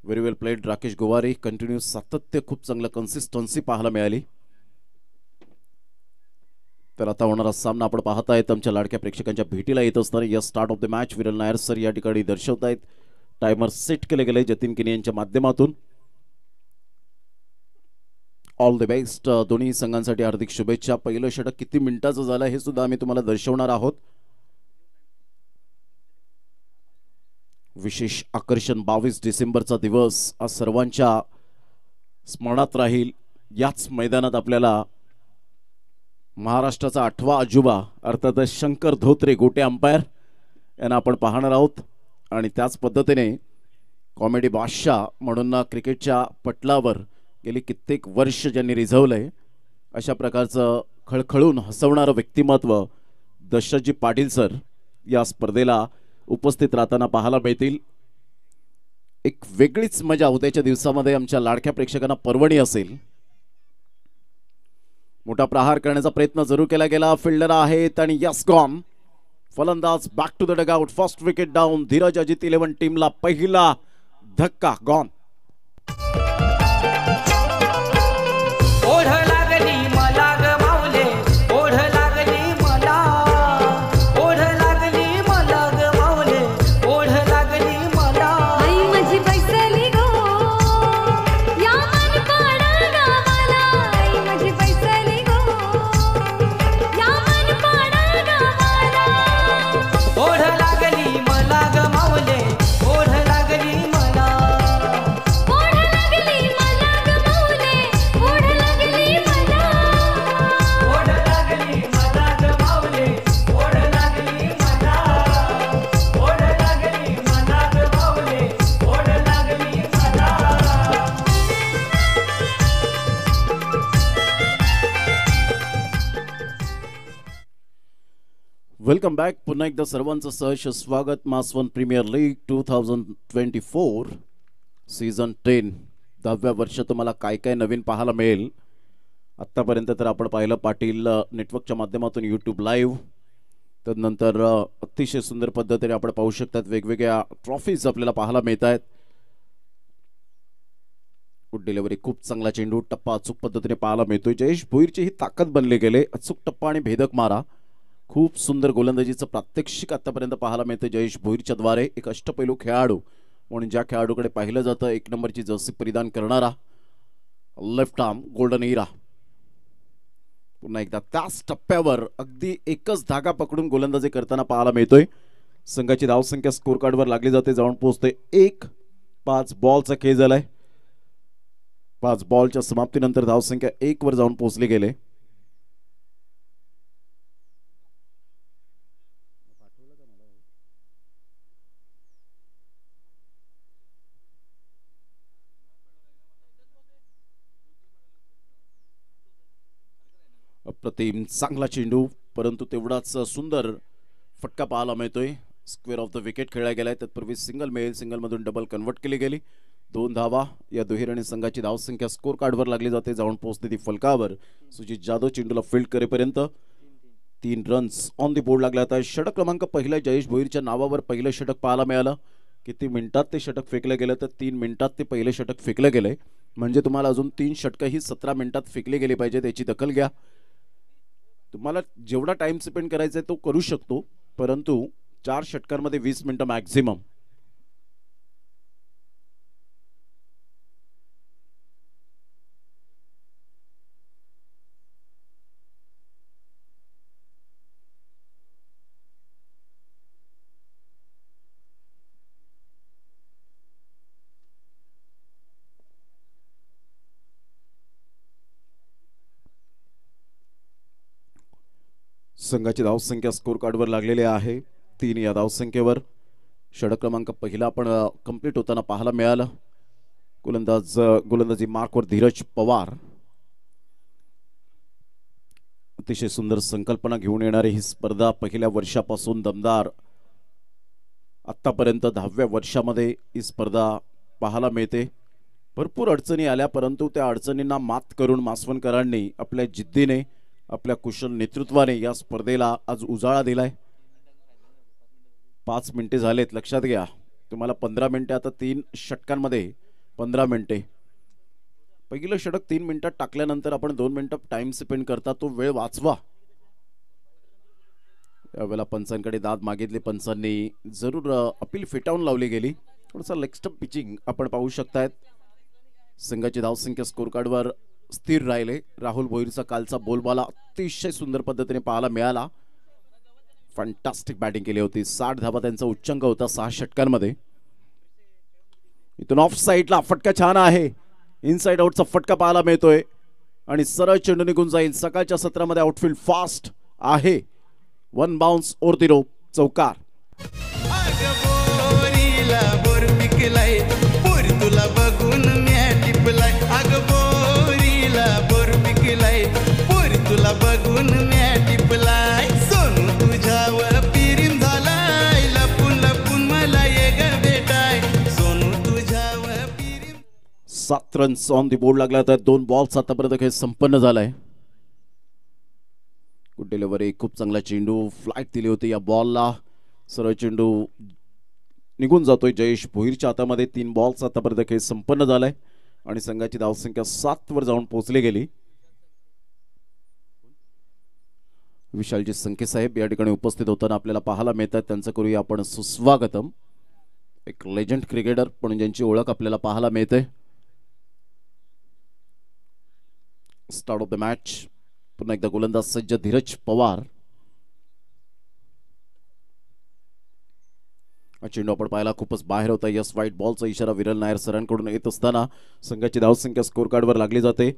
Very वेल played Rakesh Gowari. Continue सातत्य, खूप चांगलं कन्सिस्टन्सी पाहायला मिळाली. तर आता होणारा सामना आपण पाहतायत आमच्या लाडक्या प्रेक्षकांच्या भेटीला येत असताना या स्टार्ट ऑफ द मॅच विरल नायर सर या ठिकाणी दर्शवतायत. टायमर सेट केले गेले जतीन किनी यांच्या माध्यमातून. ऑल द बेस्ट दोन्ही संघांसाठी हार्दिक शुभेच्छा. पहिलं षटक किती मिनिटाचं झालं हे सुद्धा आम्ही तुम्हाला दर्शवणार आहोत. विशेष आकर्षण 22 डिसेंबरचा दिवस आज सर्वांच्या स्मरणात राहील. याच मैदानात आपल्याला महाराष्ट्राचा 8वा अजुबा अर्थात शंकर धोत्रे गोटे अंपायर यांना आपण पाहणार आहोत. आणि त्याच पद्धतीने कॉमेडी बादशाह म्हणून क्रिकेटच्या पटलावर गेली कित्येक वर्ष ज्यांनी रिझवलंय अशा प्रकारचं खळखळून हसवणारं व्यक्तिमत्व दशरथजी पाटील सर या स्पर्धेला उपस्थित राहताना पाहायला मिळतील. एक वेगळीच मजा उद्याच्या दिवसामध्ये आमच्या लाडक्या प्रेक्षकांना पर्वणी असेल. मोठा प्रहार करण्याचा प्रयत्न जरूर केला गेला. फिल्डर आहेत आणि यस गॉन. फलंदाज back to the dugout. First wicket down. Dheeraj Ajit 11 टीमला पहिला धक्का गॉन. Welcome back. पुन्हा एकदा सर्वांचं सहर्ष स्वागत. मास 1 प्रीमियर लीग 2024 सीझन 10 10व्या वर्ष तुम्हाला काय काय नवीन पाहायला मिळेल. आत्तापर्यंत तर आपण पाहिलं पाटील नेटवर्कच्या माध्यमातून यूट्यूब लाईव्ह. त्यानंतर अतिशय सुंदर पद्धतीने आपण पाहू शकतात वेगवेगळ्या ट्रॉफीज आपल्याला पाहायला मिळत आहेत. गुड डिलिव्हरी, खूप चांगला चेंडू, टप्पा अचूक पद्धतीने पाहायला मिळतोय. जयेश भोईरची ही ताकद बनले गेले. अचूक टप्पा आणि भेदक मारा. खूप सुंदर गोलंदाजीचं प्रात्यक्षिक आतापर्यंत पाहायला मिळतं जयेश भोईरच्या द्वारे. एक अष्टपैलू खेळाडू म्हणून ज्या खेळाडूकडे पाहिलं जातं, 1 नंबरची जर्सी परिधान करणारा लेफ्ट आर्म गोल्डन इरा. पुन्हा एकदा त्याच टप्प्यावर अगदी एकच धागा पकडून गोलंदाजी करताना पाहायला मिळतोय. संघाची धावसंख्या स्कोर कार्डवर लागली जाते, जाऊन पोहोचते 1. 5 बॉलचा खेळ झालाय. 5 बॉलच्या समाप्तीनंतर धावसंख्या 1 वर जाऊन पोहोचली गेले. अप्रतिम चांगला चेंडू, परंतु तेवढाच सुंदर फटका पाहायला मिळतोय. स्क्वेअर ऑफ द विकेट खेळला गेलाय. तत्पूर्वी सिंगल मिळेल. सिंगलमधून डबल कन्वर्ट केली गेली. 2 धावा या दुहेरीने संघाची धावसंख्या स्कोर कार्डवर लागली जाते, जाऊन पोहोचते ती फलकावर. सुजित जाधव चेंडूला फील्ड करेपर्यंत 3 रन्स ऑन दी बोर्ड लागले. आता षटक क्रमांक पहिला जयेश भोईरच्या नावावर पहिलं षटक पाहायला मिळालं. किती मिनिटात ते षटक फेकलं गेलं तर 3 मिनिटात ते पहिलं षटक फेकलं गेलंय. म्हणजे तुम्हाला अजून 3 षटकं ही 17 मिनिटात फेकली गेली पाहिजे. त्याची दखल घ्या. तुम्हाला जेवढा टाइम स्पेंड करायचा आहे तो करू शकतो, परंतु 4 षटकांमध्ये 20 मिनिटं मॅक्झिमम. संघाची धावसंख्या स्कोर कार्डवर लागलेली आहे 3. या धावसंख्येवर षटक क्रमांक पहिला आपण कंप्लीट होताना पाहायला मिळालं. गोलंदाजी मार्कवर धीरज पवार. अतिशय सुंदर संकल्पना घेऊन येणारी ही स्पर्धा पहिल्या वर्षापासून दमदार आतापर्यंत 10व्या वर्षामध्ये ही स्पर्धा पाहायला मिळते. भरपूर अडचणी आल्या, परंतु त्या अडचणींना मात करून मासवणकरांनी आपल्या जिद्दीने, आपल्या कुशल नेतृत्वाने या स्पर्धेला आज उजाळा दिलाय. 5 मिनिटे झालेत, लक्षात घ्या. तुम्हाला 15 मिनिटे आता 3 षटकांमध्ये 15 मिनिटे. पहिलं षटक 3 मिनिटात टाकल्यानंतर आपण 2 मिनिटं टाइम स्पेंड करता, तो वेळ वाचवा. यावेळेला पंचांकडे दाद मागितली, पंचांनी जरूर अपील फेटाळून लावली गेली. थोडासा लेग स्टंप पिचिंग आपण पाहू शकतायत. संघाची धावसंख्या स्कोर कार्डवर स्थिर राहिले. राहुल भोईरचा कालचा बोलबाला अतिशय सुंदर पद्धतीने पाहायला मिळाला. फॅन्टास्टिक बॅटिंग केली होती. 60 धावा त्यांचा उच्चांक होता 6 षटकांमध्ये. इथून ऑफ साईडला फटका छान आहे. इनसाइड आउटचा फटका पाहायला मिळतोय आणि सरळ चेंडू निघून जाईल. सकाळच्या सत्रामध्ये आउटफील्ड फास्ट आहे. 1 बाउन्स ओर दी रोप, चौकार. तुला बघून म्या टिपलाय, अग बोरीला बोर पिकलाय, पोरी तुला बघून म्या टिपलाय, सोनू तुझ्यावर पिरीम झालाय, लपून लपून मला ये ग भेटाय, सोनू तुझ्यावर पिरीम. 7 रन्स ऑन दी बोर्ड लागला. तर 2 बॉल्स आतापर्यंत खेळ संपन्न झालाय. गुड डिलिव्हरी, खूप चांगला चेंडू, फ्लाईट दिली होती या बॉलला. सरळ चेंडू निघून जातोय जयेश भोईरच्या हातामध्ये. 3 बॉल्स आतापर्यंत खेळ संपन्न झालाय आणि संघाची धावसंख्या 7 वर जाऊन पोहोचली गेली. विशालजी संके साहेब या ठिकाणी उपस्थित होताना आपल्याला पाहायला मिळतात. त्यांचं करूया आपण सुस्वागतम. एक लेजंड क्रिकेटर पण ज्यांची ओळख आपल्याला पाहायला मिळते. Start of the match. पुन्हा एकदा गोलंदाज सज्ज धीरज पवार. चेंडू आपण पाहिला खूपच बाहेर होता. यस वाईट बॉलचा इशारा विरल नायर सरांकडून येत असताना संघाची धावसंख्या स्कोर कार्डवर लागली जाते.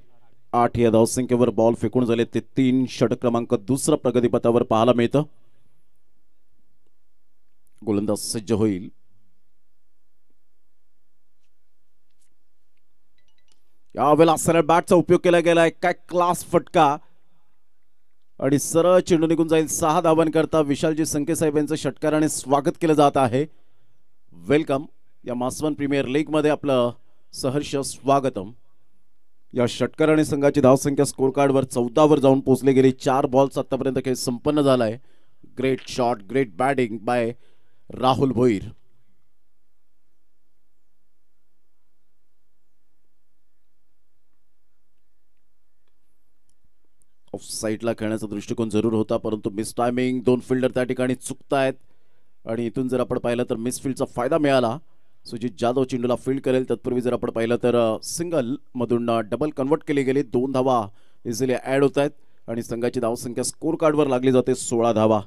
8 या धावसंख्येवर बॉल फेकून झाले ते 3. षटक क्रमांक 2 प्रगतीपथावर पाहायला मिळतं. गोलंदाज सज्ज होईल. यावेळेला सरळ बॅटचा उपयोग केला गेलाय. काय क्लास फटका आणि सरळ चेंडू निघून जाईल. 6 धावांकरता विशालजी संके साहेब यांचं षटकाराने स्वागत केलं जात आहे. वेलकम या मासवन प्रीमियर लीग मध्ये आपलं सहर्ष स्वागतम. या षटकाराने संघाची धावसंख्या स्कोर कार्डवर 14 वर जाऊन पोहोचली गेली. 4 बॉल्स आतापर्यंत खेळ संपन्न झालाय. Great shot, great batting by Rahul Bhoir. Off साईडला खेळण्याचा दृष्टिकोन जरूर होता, परंतु मिस टायमिंग. 2 फिल्डर त्या ठिकाणी चुकतायत आणि इथून जर आपण पाहिलं तर मिस फील्डचा फायदा मिळाला. सुजित जाधव चेंडूला फील्ड करेल. तत्पूर्वी जर आपण पाहिलं तर सिंगल मधून डबल कन्वर्ट केली गेली. 2 धावा इझिली ऍड होत आहेत आणि संघाची धावसंख्या स्कोर कार्डवर लागली जाते 16 धावा.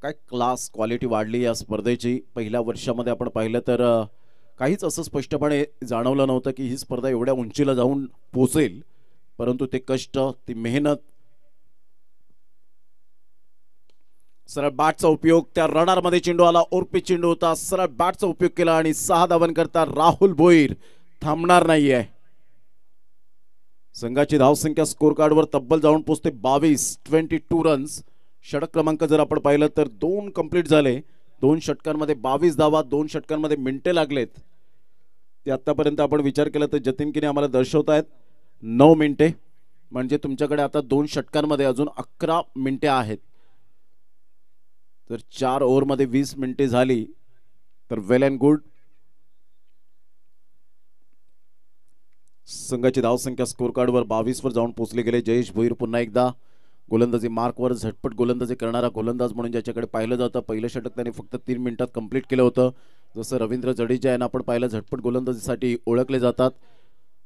काय क्लास क्वालिटी वाढली या स्पर्धेची. पहिल्या वर्षामध्ये आपण पाहिलं तर काहीच असं स्पष्टपणे जाणवलं नव्हतं की ही स्पर्धा एवढ्या उंचीला जाऊन पोहोचेल, परंतु ते कष्ट, ती मेहनत, सरळ बॅटचा उपयोग. त्या रडार मध्ये चेंडू आला. ओरपी चेंडू होता. सरळ बॅटचा उपयोग केला आणि 6 धावांकरता राहुल भोईर थांबणार नाहीये. संघाची धावसंख्या स्कोर कार्डवर तब्बल जाऊन पोहोचते 22 रन्स. षटक क्रमांक जर आपण पाहिलं तर 2 कंप्लीट झाले. 2 षटकांमध्ये 22 धावा. 2 षटकांमध्ये मिनिटे लागलेत. ते आतापर्यंत आपण विचार केला तर जतीन किने आम्हाला दर्शवतायत 9 मिनिटे. म्हणजे तुमच्याकडे आता 2 षटकांमध्ये अजून 11 मिनिटे आहेत. तर 4 ओव्हरमध्ये 20 मिनिटे झाली तर वेल अँड गुड. संघाची धावसंख्या स्कोर कार्डवर 22 वर जाऊन पोहोचले गेले. जयेश भोईर पुन्हा एकदा गोलंदाजी मार्कवर झटपट गोलंदाजी करणारा गोलंदाज म्हणून ज्याच्याकडे पाहिलं जातं. पहिलं षटक त्याने फक्त 3 मिनिटात कंप्लीट केलं होतं. जसं रवींद्र जडेजा यांना आपण पाहिलं झटपट गोलंदाजीसाठी ओळखले जातात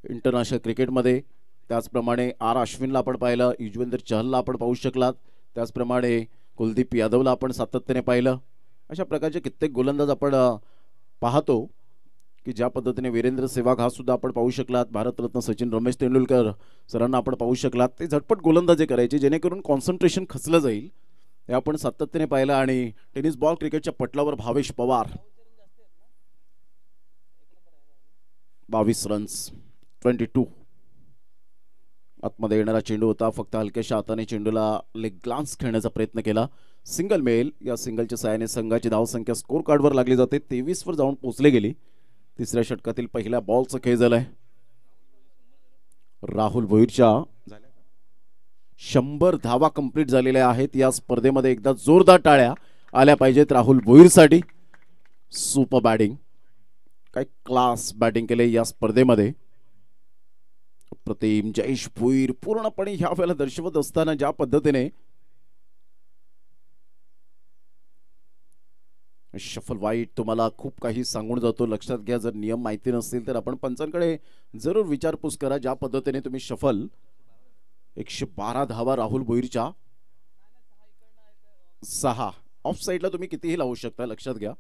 इंटरनॅशनल क्रिकेटमध्ये. त्याचप्रमाणे आर अश्विनला आपण पाहिलं. युजवेंद्र चहलला आपण पाहू शकलात. त्याचप्रमाणे कुलदीप यादवला आपण सातत्याने पाहिलं. अशा प्रकारचे कित्येक गोलंदाज आपण पाहतो की ज्या पद्धतीने वीरेंद्र सेहवाग हा सुद्धा आपण पाहू शकलात. भारतरत्न सचिन रमेश तेंडुलकर सरांना आपण पाहू शकलात. ते झटपट गोलंदाजी करायचे जेणेकरून कॉन्सन्ट्रेशन खचलं जाईल. हे आपण सातत्याने पाहिलं. आणि टेनिस बॉल क्रिकेटच्या पटलावर भावेश पवार 22 रन्स 22. आतमध्ये येणारा चेंडू होता. फक्त हलक्याशा हाताने चेंडूला लेग ग्लान्स खेळण्याचा प्रयत्न केला. सिंगल मिळेल. या सिंगलच्या साहाय्याने संघाची धावसंख्या स्कोर कार्डवर लागली जाते. 23 वर जाऊन पोहोचले गेली. तिसऱ्या षटकातील पहिल्या बॉलचा खेळ झालाय. राहुल भोईरच्या 100 धावा कंप्लीट झालेल्या आहेत या स्पर्धेमध्ये. एकदा जोरदार टाळ्या आल्या पाहिजेत राहुल भोईरसाठी. Super batting. काय क्लास बॅटिंग केले या स्पर्धेमध्ये. प्रतिम जयेश भोईर पूर्णपणे ह्या वेळेला दर्शवत असताना ज्या पद्धतीने शफल वाईट तुम्हाला खूप काही सांगून जातो. लक्षात घ्या, जर नियम माहिती नसतील तर आपण पंचांकडे जरूर विचारपूस करा. ज्या पद्धतीने तुम्ही शफल 112 धावा राहुल भोईरच्या 6 ऑफ साईडला तुम्ही कितीही लावू शकता. लक्षात घ्या.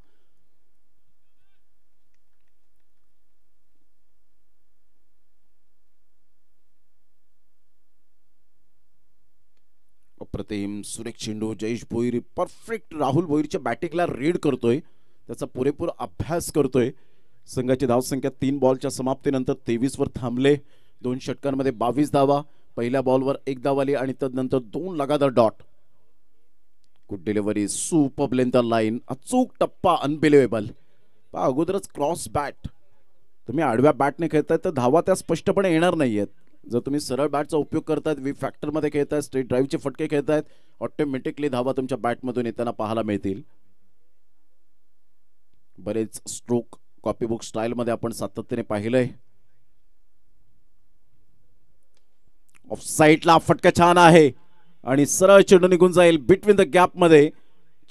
अप्रतिम सुरेख चेंडू. जयेश भोईर परफेक्ट राहुल भोईरच्या बॅटिंगला रीड करतोय, त्याचा पुरेपूर अभ्यास करतोय. संघाची धावसंख्या 3 बॉलच्या समाप्तीनंतर 23 वर थांबले. 2 षटकांमध्ये 22 धावा. पहिल्या बॉलवर 1 धाव आली आणि त्यानंतर 2 लगातार dot. Good delivery, super length line, अचूक टप्पा, अनबिलिव्हेबल. अगोदरच क्रॉस बॅट. तुम्ही आडव्या बॅटने खेळताय तर धावा त्या स्पष्टपणे येणार नाहीयेत. जर तुम्ही सरळ बॅटचा उपयोग करतायत, वी फॅक्टर मध्ये खेळतायत, स्ट्रेट ड्राईव्हचे फटके खेळतायत, ऑटोमॅटिकली धावा तुमच्या बॅटमधून येताना पाहायला मिळतील. बरेच स्ट्रोक कॉपीबुक स्टाईल मध्ये आपण सातत्याने पाहिलंय. ऑफ साईडला फटका छान आहे आणि सरळ चेंडू निघून जाईल बिटवीन द गॅप मध्ये.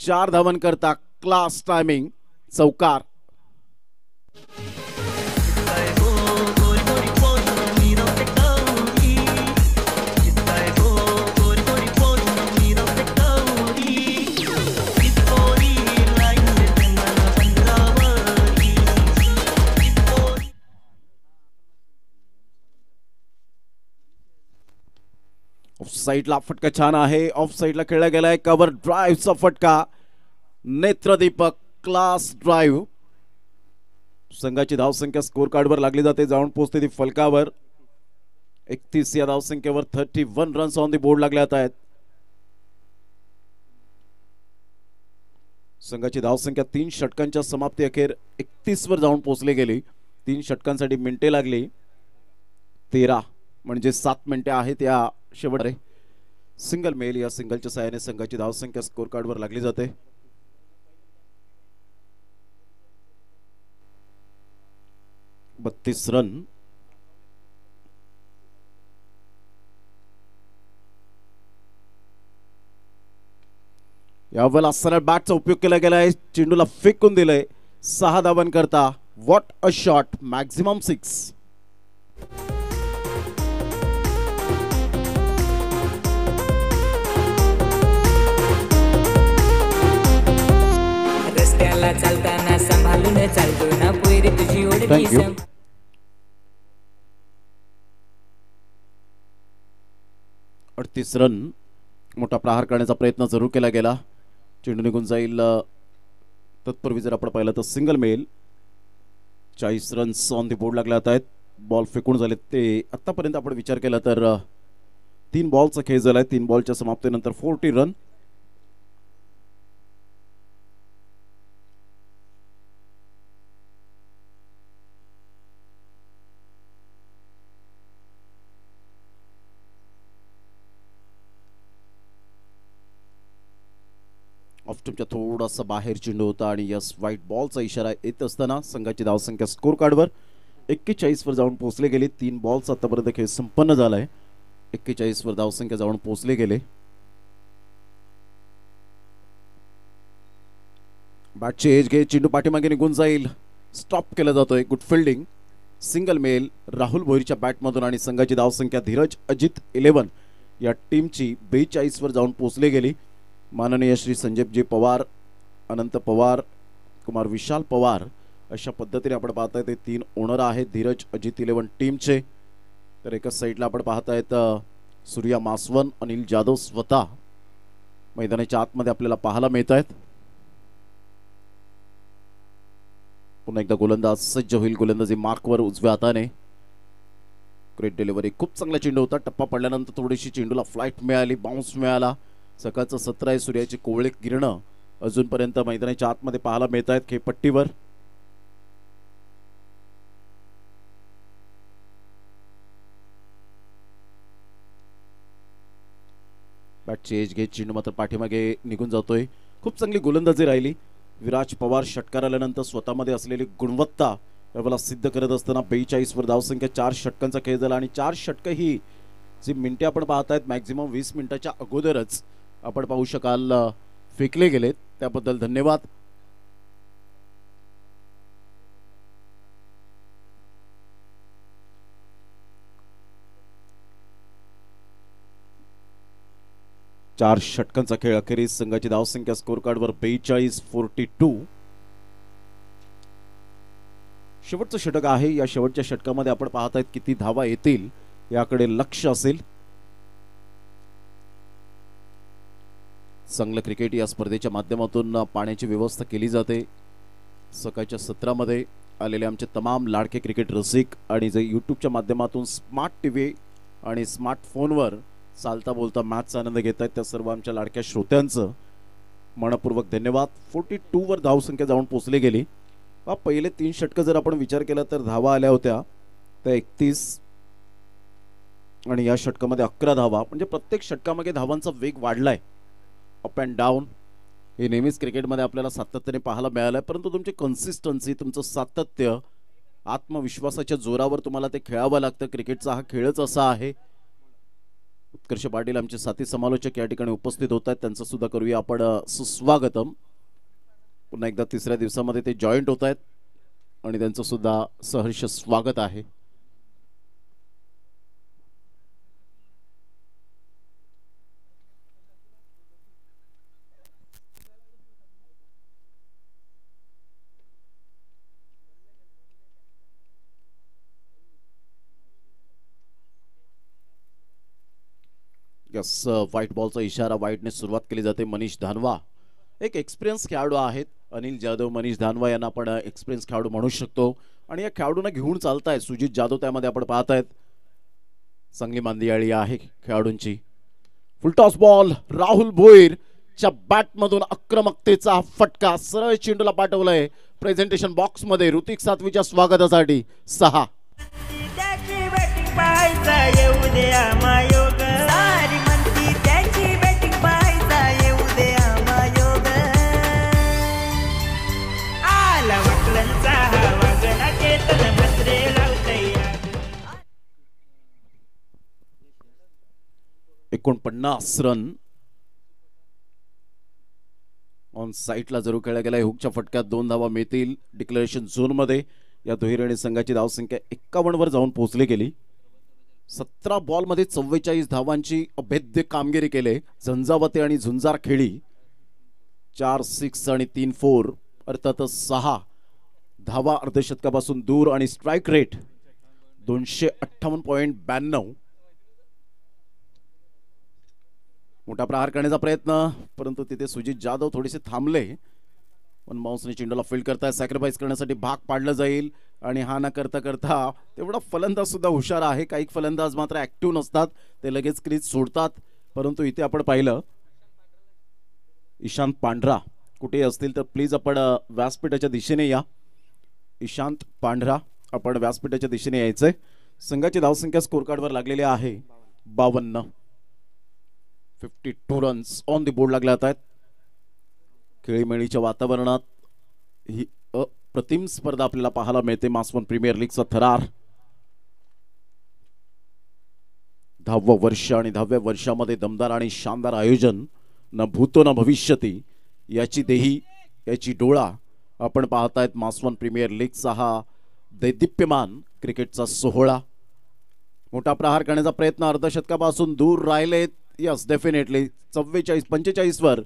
4 धावन करता क्लास टायमिंग, चौकार. ऑफ साईडला फटका छान आहे. ऑफ साईडला खेळला गेलाय. कव्हर ड्राईव्हचा फटका. नेत्रदीपक क्लास ड्राईव्ह. संघाची धावसंख्या स्कोर कार्डवर लागली जाते. जाऊन पोहोचते ती फलकावर. 31 या धावसंख्येवर 31 रन्स ऑन दी बोर्ड लागले आहेत. संघाची धावसंख्या 3 षटकांच्या समाप्ती अखेर 31 वर जाऊन पोहोचली गेली. 3 षटकांसाठी मिनिटे लागली. 13 म्हणजे 7 मिनिटे आहेत या शेवट. सिंगल मेल या सिंगलच्या सहाय्याने संघाची धावसंख्या स्कोर कार्डवर लागली जाते. बत्तीस रन. यावेळेला सरळ बॅटचा उपयोग केला गेलाय. चेंडूला फेकून दिलंय. 6 धावन करता. What a shot. मॅक्झिमम 6. रस्त्याला चालताना सांभाळून चालतो ना पोरी तुझी ओढ. 38 रन. मोठा प्रहार करण्याचा प्रयत्न जरूर केला गेला. चेंडू निघून जाईल. तत्पूर्वी जर आपण पाहिलं तर single male. 40 runs on the board लागले आहेत. बॉल फेकून झाले ते आतापर्यंत आपण विचार केला तर 3 बॉलचा खेळ झालाय. 3 बॉलच्या समाप्तीनंतर 40 रन. ऑफ टीमच्या थोडासा बाहेर चेंडू होता आणि यस व्हाईट बॉलचा इशारा येत असताना संघाची धावसंख्या स्कोर कार्डवर 41 वर जाऊन पोहोचले गेले. 3 बॉल्स आतापर्यंत खेळ संपन्न झालाय. 41 वर धावसंख्या जाऊन पोहोचले गेले. बॅटची एज घे. चेंडू पाठीमागे निघून जाईल. स्टॉप केला जातोय. Good fielding. सिंगल मेल राहुल भोईरच्या बॅटमधून आणि संघाची धावसंख्या धीरज अजित 11 या टीमची 42 वर जाऊन पोहोचले गेली. माननीय श्री संजयजी पवार, अनंत पवार, कुमार विशाल पवार अशा पद्धतीने आपण पाहताय ते 3 ओनर आहेत धीरज अजित 11 टीमचे. तर एकाच साईडला आपण पाहतायत सूर्या मासवन, अनिल जाधव स्वतः मैदानाच्या आतमध्ये आपल्याला पाहायला मिळत आहेत. पुन्हा एकदा गोलंदाज सज्ज होईल. गोलंदाजी मार्कवर उजव्या हाताने. Great delivery. खूप चांगला चेंडू होता. टप्पा पडल्यानंतर थोडीशी चेंडूला फ्लाईट मिळाली, बाउन्स मिळाला. सकाळचं 17 आहे. सूर्याची कोवळे किरणं अजूनपर्यंत मैदानाच्या आतमध्ये पाहायला मिळत आहेत खेळपट्टीवर. बॅटची एज घेत चेंडू मात्र पाठीमागे निघून जातोय. खूप चांगली गोलंदाजी राहिली. विराज पवार षटकार आल्यानंतर स्वतःमध्ये असलेली गुणवत्ता त्यावेळेला सिद्ध करत असताना 42 वर धावसंख्या 4 षटकांचा खेळ झाला आणि 4 षटक ही जी मिनिटे आपण पाहतायत मॅक्झिमम 20 मिनिटाच्या अगोदरच आपण पाहू शकाल फेकले गेलेत, त्याबद्दल धन्यवाद. चार षटकांचा खेळ अखेरीस संघाची धावसंख्या स्कोर कार्डवर 42-42. शेवटचं षटक आहे. या शेवटच्या षटकामध्ये आपण पाहतायत किती धावा येतील याकडे लक्ष असेल. चांगलं क्रिकेट या स्पर्धेच्या माध्यमातून पाण्याची व्यवस्था केली जाते. सकाळच्या सत्रामध्ये आलेले आमचे तमाम लाडके क्रिकेट रसिक आणि जे यूट्यूबच्या माध्यमातून स्मार्ट टीव्ही आणि स्मार्टफोनवर चालता बोलता मॅचचा आनंद घेत आहेत त्या सर्व आमच्या लाडक्या श्रोत्यांचं मनपूर्वक धन्यवाद. 42 वर धावसंख्या जाऊन पोहोचली गेली. पहिले 3 षटक जर आपण विचार केला तर धावा आल्या होत्या त्या 31 आणि या षटकामध्ये 11 धावा. म्हणजे प्रत्येक षटकामध्ये धावांचा वेग वाढलाय. अप अँड डाऊन हे नेहमीच क्रिकेटमध्ये आपल्याला सातत्याने पाहायला मिळालंय, परंतु तुमची कन्सिस्टन्सी, तुमचं सातत्य, आत्मविश्वासाच्या जोरावर तुम्हाला ते खेळावं लागतं. क्रिकेटचा हा खेळच असा आहे. उत्कर्ष पाटील आमचे साथी समालोचक या ठिकाणी उपस्थित होत आहेत, त्यांचं सुद्धा करूया आपण सुस्वागतम. पुन्हा एकदा तिसऱ्या दिवसामध्ये ते जॉईंट होत आहेत आणि त्यांचं सुद्धा सहर्ष स्वागत आहे. व्हाईट बॉलचा इशारा, व्हाईटने सुरुवात केली जाते. मनीष धानवा एक एक्सपिरियन्स खेळाडू आहेत. अनिल जाधव, मनीष धानवा यांना आपण एक्सपिरियन्स खेळाडू म्हणू शकतो आणि या खेळाडूंना घेऊन चालतायत. सुजित जाधव त्यामध्ये आपण पाहतायत. चांगली मांदियाळी आहे खेळाडूंची. फुलटॉस बॉल, राहुल भोईरच्या बॅटमधून आक्रमकतेचा फटका सरळ चेंडूला पाठवलाय प्रेझेंटेशन बॉक्स मध्ये. ऋतिक सातवीच्या स्वागतासाठी 6. $49 रन ऑन साईटला जरूर खेळला गेला. हुकच्या फटक्यात 2 धावा मिळतील. डिक्लेरेशन झोन मध्ये या दुहेरी संघाची धावसंख्या 51 वर जाऊन पोहोचली गेली. 17 बॉल मध्ये 44 धावांची अभेद्य कामगिरी केले झंझावते आणि झुंजार खेळी. 4 6 आणि 3 4 अर्थातच 6 धावा अर्धशतकापासून दूर आणि स्ट्राइक रेट 258.92. मोठा प्रहार करण्याचा प्रयत्न, परंतु तिथे सुजित जाधव थोडेसे थांबले. पण माउसने चेंडूला फील्ड करताय. सॅक्रिफाईस करण्यासाठी भाग पाडलं जाईल आणि हा न करता करता तेवढा फलंदाज सुद्धा हुशार आहे. काही फलंदाज मात्र ऍक्टिव्ह नसतात, ते लगेच क्रीज सोडतात. परंतु इथे आपण पाहिलं ईशांत पांढरा कुठे असतील तर प्लीज आपण व्यासपीठाच्या दिशेने या. ईशांत पांढरा आपण व्यासपीठाच्या दिशेने यायचंय. संघाची धावसंख्या स्कोर कार्डवर लागलेली आहे 52. 52 रन्स ऑन द बोर्ड लागले आहेत. खेळीमेळीच्या वातावरणात ही अप्रतिम स्पर्धा आपल्याला पाहायला मिळते. मास 1 प्रीमियर लीगचा थरार. 10वं वर्ष आणि 10व्या वर्षामध्ये दमदार आणि शानदार आयोजन. न भूतो न भविष्यती याची देही याची डोळा आपण पाहतायत. मास 1 प्रीमियर लीगचा हा दैदिप्यमान क्रिकेटचा सोहळा. मोठा प्रहार करण्याचा प्रयत्न अर्धशतकापासून दूर राहिलेत. यस डेफिनेटली 45 वर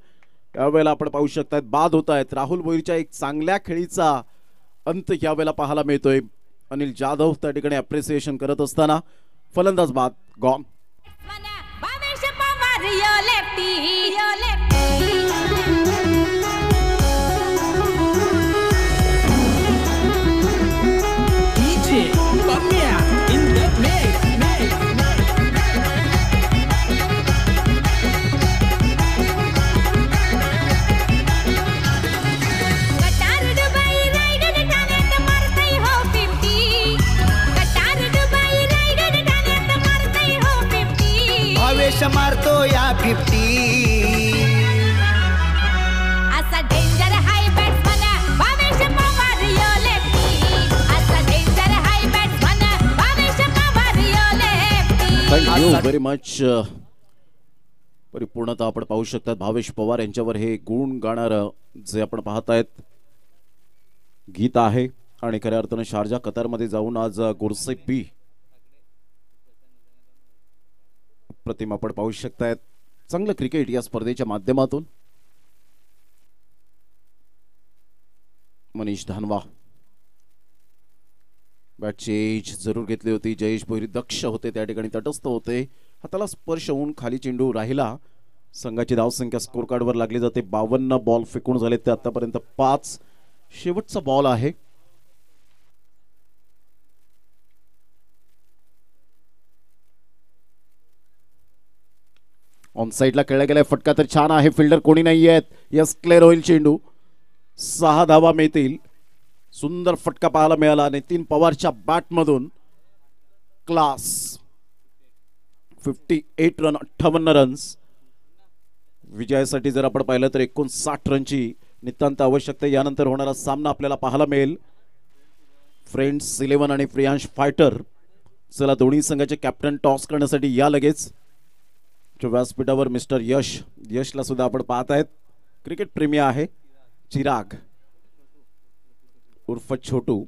यावेळेला आपण पाहू शकतात बाद होत आहेत. राहुल भोईरच्या एक चांगल्या खेळीचा अंत यावेळेला पाहायला मिळतोय. अनिल जाधव त्या ठिकाणी अप्रिसिएशन करत असताना फलंदाज बाद गॉन. मारतो या 50. असा डेंजर हाय बॅट्समन भावेश पवार यो लेफ्टी. असा थँक्यू व्हेरी मच. परिपूर्णता आपण पाहू शकतात भावेश पवार यांच्यावर हे गुण गाणारं जे आपण पाहतायत गीत आहे आणि खऱ्या अर्थानं शारजा कतारमध्ये जाऊन आज गुरसे बी प्रतिमा आपण पाहू शकतायत. चांगलं क्रिकेट या स्पर्धेच्या माध्यमातून. मनीष धानवा बॅटची एज जरूर घेतली होती. जयेश भोईर दक्ष होते, त्या ठिकाणी तटस्थ होते. हाताला स्पर्श होऊन खाली चेंडू राहिला. संघाची धावसंख्या स्कोर कार्डवर लागली जाते. 52 बॉल फेकून झाले ते आतापर्यंत 5. शेवटचा बॉल आहे. ऑन साइडला खेळला गेलाय. फटका तर छान आहे. फिल्डर कोणी नाही आहेत. यस, क्लिअर होईल चेंडू. 6 धावा मिळतील. सुंदर फटका पाहायला मिळाला. नितीन पवारच्या बॅटमधून क्लास. 58 रन, 58 रन्स विजयासाठी जर आपण पाहिलं तर 59 रनची नितांत आवश्यकता. यानंतर होणारा सामना आपल्याला पाहायला मिळेल फ्रेंड्स 11 आणि प्रियांश फायटर. चला, दोन्ही संघाचे कॅप्टन टॉस करण्यासाठी या लगेच. व्यासपीठावर मिस्टर यशला सुद्धा आपण पाहत आहेत. क्रिकेट प्रेमी आहे. चिराग उर्फ छोटू.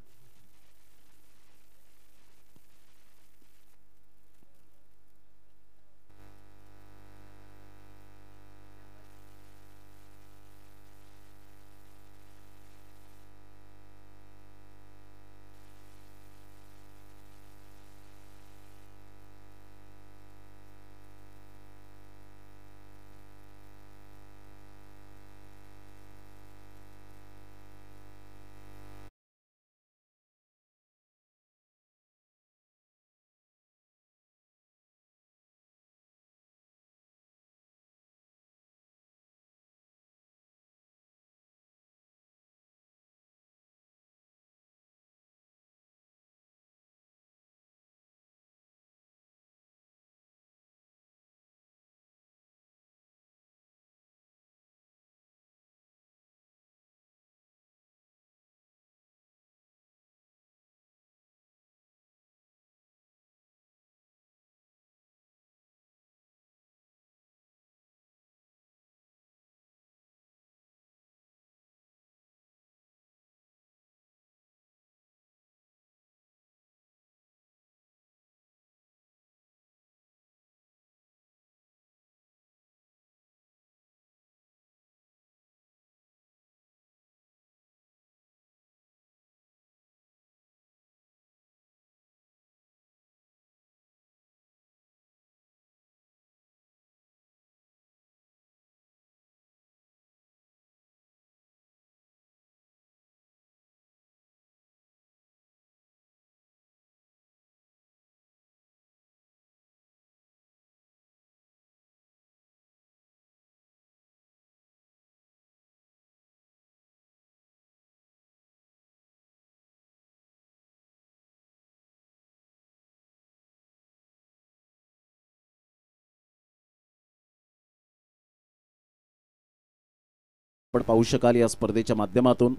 आपण पाहू शकाल या स्पर्धेच्या माध्यमातून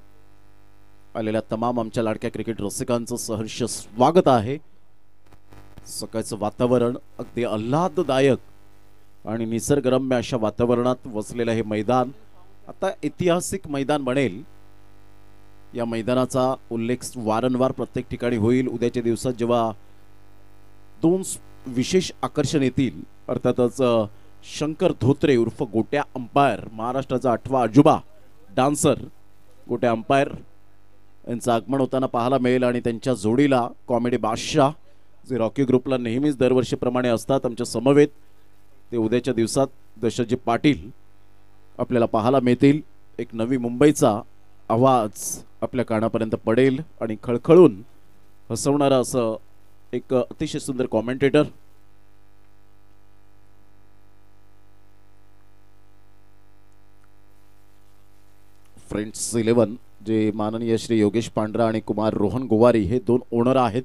आलेल्या तमाम आमच्या लाडक्या क्रिकेट रसिकांचं सहर्ष स्वागत आहे. सकाळचं वातावरण अगदी आल्हाददायक आणि निसर्गरम्य अशा वातावरणात वसलेलं हे मैदान आता ऐतिहासिक मैदान बनेल. या मैदानाचा उल्लेख वारंवार प्रत्येक ठिकाणी होईल. उद्याच्या दिवसात जेव्हा 2 विशेष आकर्षण येतील, अर्थातच शंकर धोत्रे उर्फ गोट्या अंपायर, महाराष्ट्राचा 8वा अजुबा डान्सर गोट्या अंपायर यांचं आगमन होताना पाहायला मिळेल आणि त्यांच्या जोडीला कॉमेडी बादशाह जे रॉकी ग्रुपला नेहमीच दरवर्षीप्रमाणे असतात आमच्या समवेत, ते उद्याच्या दिवसात दशरथजी पाटील आपल्याला पाहायला मिळतील. एक नवी मुंबईचा आवाज आपल्या कानापर्यंत पडेल आणि खळखळून हसवणारा असं एक अतिशय सुंदर कॉमेंटेटर. फ्रेंड्स 11 जे माननीय श्री योगेश पांढरा आणि कुमार रोहन गोवारी हे 2 ओनर आहेत.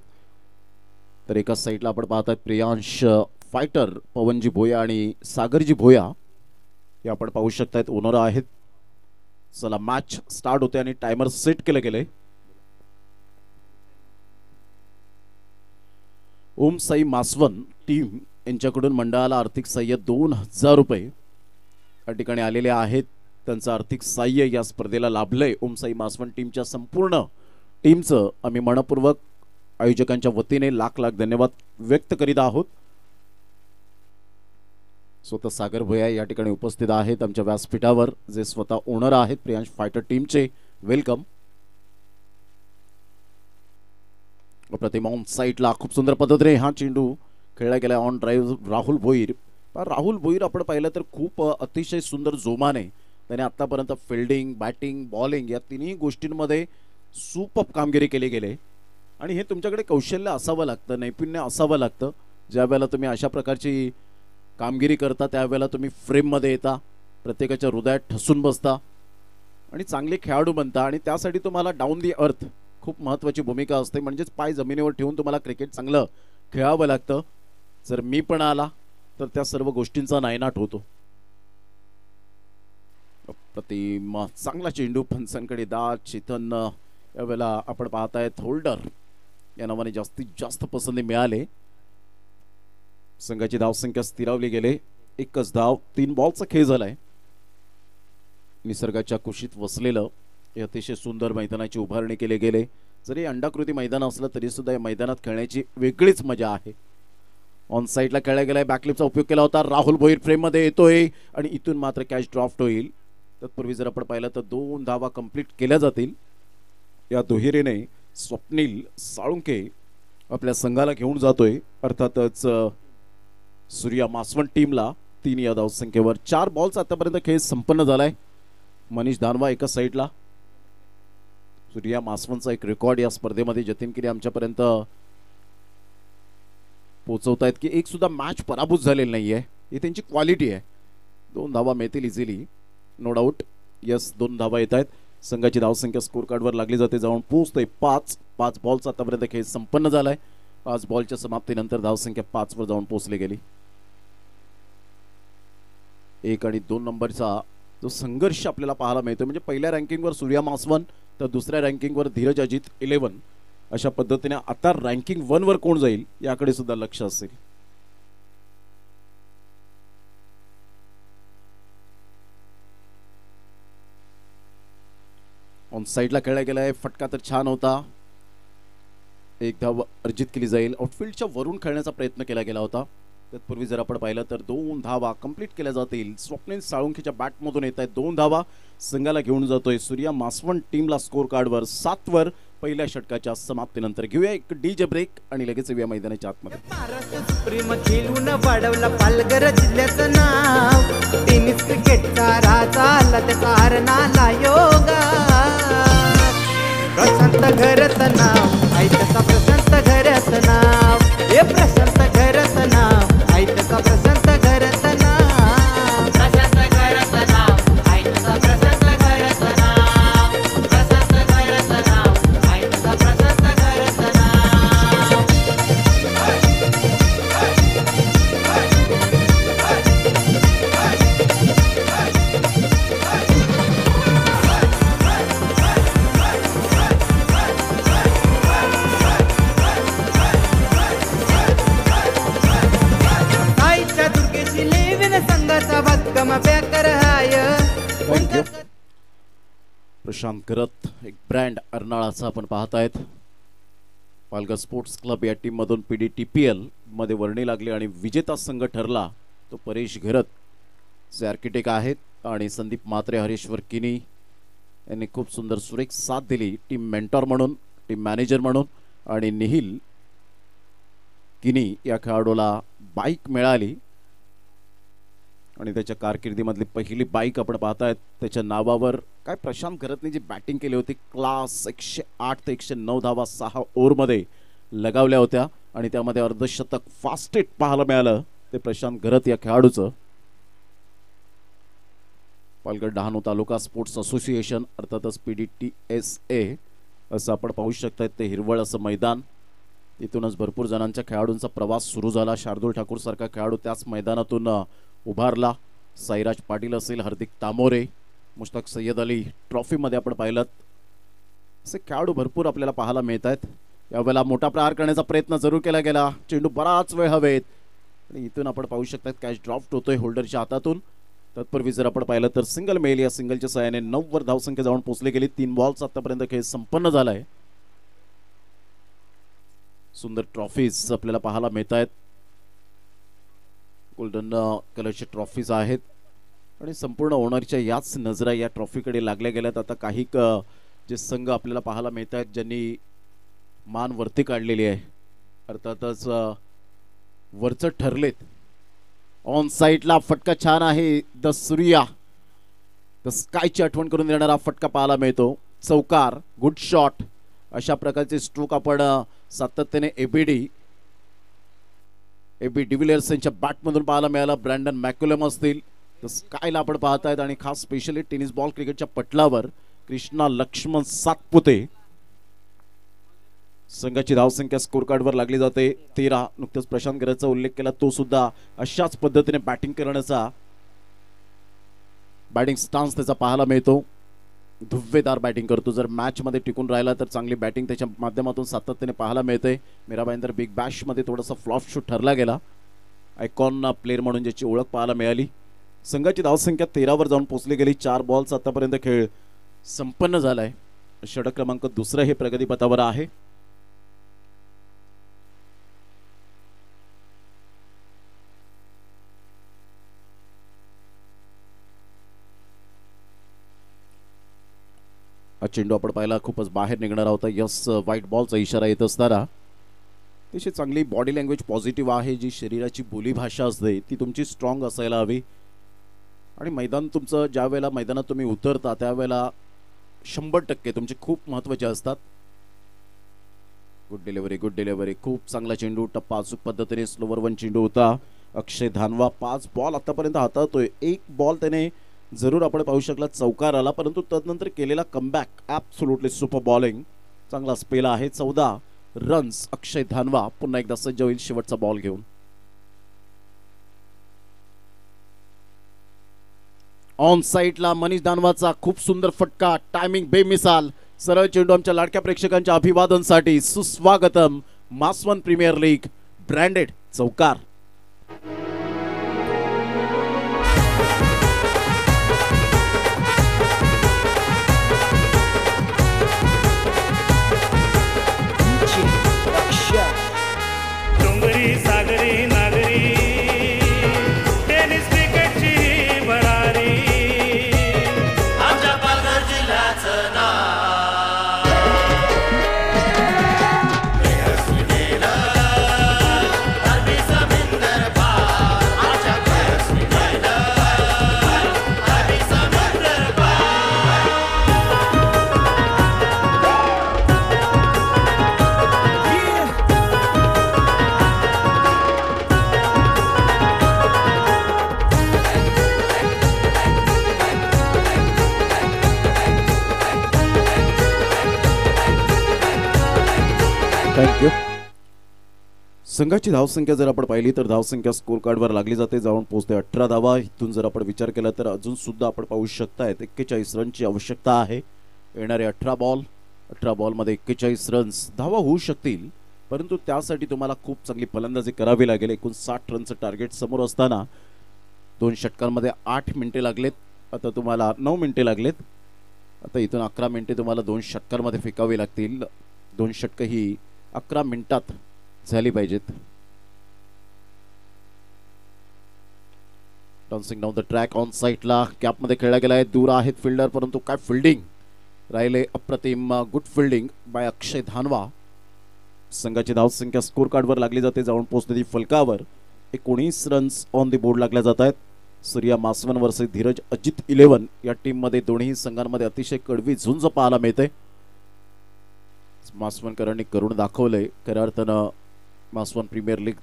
तर एका साईडला आपण पाहतात प्रियांश फायटर, पवनजी भोया आणि सागरजी भोया हे आपण पाहू शकतात ओनर आहेत. चला, मॅच स्टार्ट होते आणि टायमर सेट केले गेले. ओम साई मासवन टीम यांच्याकडून मंडळाला आर्थिक सहाय्य 2000 रुपये या ठिकाणी आलेले आहेत. त्यांचं आर्थिक सहाय्य या स्पर्धेला लाभलंय. ओमसाई मासवण टीमच्या संपूर्ण टीमचं आम्ही मनपूर्वक आयोजकांच्या वतीने लाख लाख धन्यवाद व्यक्त करीत आहोत. स्वतः सागर भोया या ठिकाणी उपस्थित आहेत आमच्या व्यासपीठावर, जे स्वतः ओनर आहेत प्रियांश फायटर टीमचे. वेलकम. अप्रतिम ऑन साईडला खूप सुंदर पद्धतीने हा चेंडू खेळला गेला. On drive Rahul Bhoir. राहुल भोईर आपण पाहिलं तर खूप अतिशय सुंदर जोमाने त्याने आतापर्यंत फिल्डिंग, बॅटिंग, बॉलिंग या तिन्ही गोष्टींमध्ये सुपर्ब कामगिरी केली गेली. आणि हे तुमच्याकडे कौशल्य असावं लागतं, नैपुण्य असावं लागतं. ज्या वेळेला तुम्ही अशा प्रकारची कामगिरी करता त्यावेळेला तुम्ही फ्रेममध्ये येता, प्रत्येकाच्या हृदयात ठसून बसता आणि चांगले खेळाडू बनता. आणि त्यासाठी तुम्हाला डाऊन दी अर्थ खूप महत्त्वाची भूमिका असते. म्हणजेच पाय जमिनीवर ठेवून तुम्हाला क्रिकेट चांगलं खेळावं लागतं. जर मी पण आला तर त्या सर्व गोष्टींचा नायनाट होतो. प्रतिमा चांगला चेंडू पंचांकडे दाद. चेतन यावेळेला आपण पाहतायत होल्डर या नावाने जास्तीत जास्त पसंती मिळाले. संघाची धावसंख्या स्थिरावली गेले. एकच धाव, 3 बॉलचा खेळ झालाय. निसर्गाच्या कुशीत वसलेलं हे अतिशय सुंदर मैदानाची उभारणी केले गेले. जरी अंडाकृती मैदान असलं तरी सुद्धा या मैदानात खेळण्याची वेगळीच मजा आहे. ऑन साईडला खेळला गेलाय. बॅकलिपचा उपयोग केला होता. राहुल भोईर फ्रेम मध्ये येतोय आणि इथून मात्र कॅच ड्रॉफ्ट होईल. तत्पूर्वी जर आपण पाहिलं तर 2 धावा कंप्लीट केल्या जातील. या दुहेरीने स्वप्नील साळुंके आपल्या संघाला घेऊन जातोय. अर्थातच सूर्या मासवण टीमला 3 या धावसंख्येवर. 4 बॉलचा आतापर्यंत खेळ संपन्न झालाय. मनीष दानवा एका साईडला. सूर्या मासवणचा एक रेकॉर्ड या स्पर्धेमध्ये जतीन किरी आमच्यापर्यंत पोहोचवतायत की एक सुद्धा मॅच पराभूत झालेली नाहीये. ही त्यांची क्वालिटी आहे. 2 धावा मिळतील इझिली, नो डाऊट. यस, 2 धावा येत आहेत. संघाची धावसंख्या स्कोर कार्डवर लागली जाते, जाऊन पोहोचतोय 5 बॉलचा आतापर्यंत खेळ संपन्न झालाय. 5 बॉलच्या समाप्तीनंतर धावसंख्या 5 वर जाऊन पोहोचली गेली. 1 आणि 2 नंबरचा जो संघर्ष आपल्याला पाहायला मिळतो, म्हणजे पहिल्या रँकिंगवर सूर्या मासवण तर दुसऱ्या रँकिंगवर धीरज अजित 11. अशा पद्धतीने आता रँकिंग 1 वर कोण जाईल याकडे सुद्धा लक्ष असेल. ऑन साईडला खेळला गेलाय. फटका तर छान होता. 1 धाव अर्जित केली जाईल. आउटफील्डच्या वरून खेळण्याचा प्रयत्न केला गेला होता. तत्पूर्वी जर आपण पाहिलं तर 2 धावा कंप्लीट केल्या जातील. स्वप्नील साळुंखेच्या बॅटमधून येत आहेत 2 धावा. संघाला घेऊन जातोय सूर्या मासवण टीमला स्कोर कार्डवर 7 वर पहिल्या षटकाच्या समाप्तीनंतर. घेऊया एक डीजे ब्रेक आणि लगेच येऊया मैदानाच्या आतमध्ये. महाराष्ट्र सुप्रीम खेळून वाढवला पालघर जिल्ह्याचं नाव. टेनिस क्रिकेटचा राजा आला त्याचा हरणाला योगा. प्रशांत घरचं नाव आई त्याचा प्रशांत घरचं नाव. हे प्रशांत घरचं नाव आई त्याचा प्रशांत घरचं नाव. प्रशांत घराचं नाव आई तुझा प्रशांत घराचं नाव. प्रशांत घराचं नाव आई तुझा प्रशांत घराचं नाव. आईच्या दुर्गेशी लेविन संघाचा भक्कम बॅकर हाय. थँक्यू. प्रशांत करत एक ब्रँड अर्नाळाचा आपण पाहतायत. पालघर स्पोर्ट्स क्लब या टीम मधून PDTPL मध्ये वर्णी लागली आणि विजेता संघ ठरला तो परेश घरत जे आर्किटेक्ट आहेत आणि संदीप म्हात्रे, हरेश्वर किनी यांनी खूप सुंदर सुरेख साथ दिली टीम मेंटॉर म्हणून, टीम मॅनेजर म्हणून. आणि निहिल किनी या खेळाडूला बाईक मिळाली आणि त्याच्या कारकिर्दीमधली पहिली बाईक आपण पाहतायत त्याच्या नावावर. काय प्रशांत घरतने जी बॅटिंग केली होती, क्लास. 108 ते 109 धावा 6 ओव्हरमध्ये लगावल्या होत्या आणि त्यामध्ये अर्धशतक फास्टेट पाहायला मिळालं ते प्रशांत घरत या खेळाडूचं. पालघर डहाणू तालुका स्पोर्ट्स असोसिएशन अर्थातच PDTSA असं आपण पाहू शकताय. ते हिरवळ असं मैदान. इथूनच भरपूर जणांच्या खेळाडूंचा प्रवास सुरू झाला. शार्दूल ठाकूर सारखा खेळाडू त्याच मैदानातून उभारला. साईराज पाटील असेल, हार्दिक तामोरे, मुश्ताक सय्यद अली ट्रॉफीमध्ये आपण पाहिलं असे खेळाडू भरपूर आपल्याला पाहायला मिळत आहेत. यावेळेला मोठा प्रहार करण्याचा प्रयत्न जरूर केला गेला. चेंडू बराच वेळ हवेत. आणि इथून आपण पाहू शकता कॅच ड्रॉफ्ट होतोय होल्डरच्या हातातून. तत्पूर्वी जर आपण पाहिलं तर सिंगल मेल, या सिंगलच्या सहाय्याने 9 वर धावसंख्या जाऊन पोहोचली गेली. 3 बॉल्स आतापर्यंत खेळ संपन्न झालाय. सुंदर ट्रॉफीज आपल्याला पाहायला मिळत आहेत. गोल्डन कलरचे ट्रॉफीज आहेत आणि संपूर्ण ओनरच्या याच नजरा या ट्रॉफीकडे लागल्या गेल्यात. आता काही जे संघ आपल्याला पाहायला मिळत आहेत ज्यांनी मान वरती काढलेली आहे, अर्थातच वरचं ठरलेत. ऑन साईडला फटका छान आहे. द सूर्या, द स्कायची आठवण करून देणारा फटका पाहायला मिळतो. चौकार, गुड शॉट, अशा प्रकारचे स्ट्रोक आपण सातत्याने एबी डिव्हिलियर्स यांच्या बॅटमधून पाहायला मिळाला. ब्रँडन मॅक्युलम असतील तर स्कायला आपण पाहतायत. आणि खास स्पेशली टेनिस बॉल क्रिकेटच्या पटलावर कृष्णा लक्ष्मण सातपुते. संघाची धावसंख्या स्कोर कार्डवर लागली जाते 13. नुकतंच प्रशांत गरजचा उल्लेख केला, तो सुद्धा अशाच पद्धतीने बॅटिंग करण्याचा बॅटिंग स्टान्स त्याचा पाहायला मिळतो. धुव्वेदार बॅटिंग करतो. जर मॅच मध्ये टिकून राहिला तर चांगली बॅटिंग त्याच्या माध्यमातून सातत्याने पाहायला मिळते. मीराबाईंदर बिग बॅश मध्ये थोडासा फ्लॉप शूट ठरला गेला. आयकॉन प्लेअर म्हणून ज्याची ओळख पाहायला मिळाली. संघाची धावसंख्या 13 वर जाऊन पोहोचली गेली. 4 बॉल्स आतापर्यंत खेळ संपन्न झालाय. षटक क्रमांक 2 हे प्रगतीपथावर आहे. हा चेंडू आपण पाहिला खूपच बाहेर निघणारा होता. यस, व्हाईट बॉलचा इशारा येत असताना अतिशय चांगली बॉडी लँग्वेज पॉझिटिव्ह आहे. जी शरीराची बोलीभाषा असते ती तुमची स्ट्रॉंग असायला हवी. आणि मैदान तुमचं ज्या वेळेला मैदानात तुम्ही उतरता त्यावेळेला 100% तुमचे खूप महत्त्वाचे असतात. गुड डिलिव्हरी, खूप चांगला चेंडू. टप्पा अचूक पद्धतीने स्लोवर वन चेंडू होता. अक्षय धानवा 5 बॉल आतापर्यंत हाताळतोय. 1 बॉल त्याने जरूर आपण पाहू शकला चौकार आला, परंतु तदनंतर केलेला कमबॅक ॲब्सोल्युटली सुपर बॉलिंग, चांगला स्पेल आहे. 14 रन्स. अक्षय धानवा पुन्हा एकदा सज्ज होईल शेवटचा बॉल घेऊन. ऑन साईडला मनीष दानवाचा खूप सुंदर फटका. टायमिंग बेमिसाल. सरळ चेंडू आमच्या लाडक्या प्रेक्षकांच्या अभिवादनसाठी. सुस्वागतम मासवन प्रीमियर लीग ब्रँडेड चौकार. डोंगरी सागरी नागरी टेनिस क्रिकेटची भरारी आमच्या पालघर जिल्ह्याचं नाव अरबी समुंदर पार. आमच्या अरबी समुंदर पार. थँक्यू. संघाची धावसंख्या जर आपण पाहिली तर धावसंख्या स्कोर कार्डवर लागली जाते, जाऊन पोहोचते 18 धावा. इथून जर आपण विचार केला तर अजून सुद्धा आपण पाहू शकताय 41 रनची आवश्यकता आहे. येणारे 18 बॉलमध्ये 41 रन्स. धावा होऊ शकतील, परंतु त्यासाठी तुम्हाला खूप चांगली फलंदाजी करावी लागेल. एकूण 60 रनचं टार्गेट समोर असताना 2 षटकांमध्ये 8 मिनिटे लागलेत. आता तुम्हाला 9 मिनिटे लागलेत. आता इथून 11 मिनिटे तुम्हाला 2 षटकांमध्ये फेकावी लागतील. 2 षटकं ही 11 मिनिटात झाली पाहिजेत. Dancing down the track. On साईडला कॅपमध्ये खेळला गेला आहे. दूर आहेत फिल्डर, परंतु काय फिल्डिंग राहिले अप्रतिम. गुड फिल्डिंग बाय अक्षय धानवा. संघाची धावसंख्या स्कोर कार्डवर लागली जाते, जाऊन पोहोचलेली फलकावर 19 रन्स ऑन द बोर्ड लागल्या जात आहेत. सूर्या मासवन वर्सेस धीरज अजित 11 या टीममध्ये दोन्ही संघांमध्ये अतिशय कडवी झुंज पाहायला मिळते. मासवणकरांनी करून दाखवलंय खऱ्या अर्थानं. मासवन प्रीमियर लीग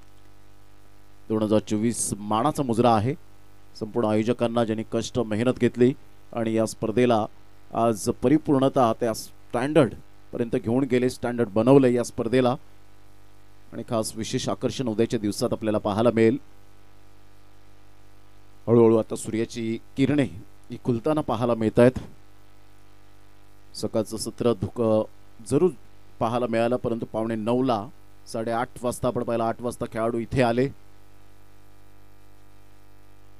2024 मानाचा मुजरा आहे. संपूर्ण आयोजकांना ज्यांनी कष्ट मेहनत घेतली आणि या स्पर्धेला आज परिपूर्णता त्या स्टँडर्ड पर्यंत घेऊन गेले. स्टँडर्ड बनवलंय या स्पर्धेला आणि खास विशेष आकर्षण उद्याच्या दिवसात आपल्याला पाहायला मिळेल. हळूहळू आता सूर्याची किरणे ही खुलताना पाहायला मिळत आहेत. सकाळचं सत्र धुकं जरूर पाहायला मिळालं, परंतु 8:45 8:30 वाजता आपण पाहिला. 8 वाजता खेळाडू इथे आले.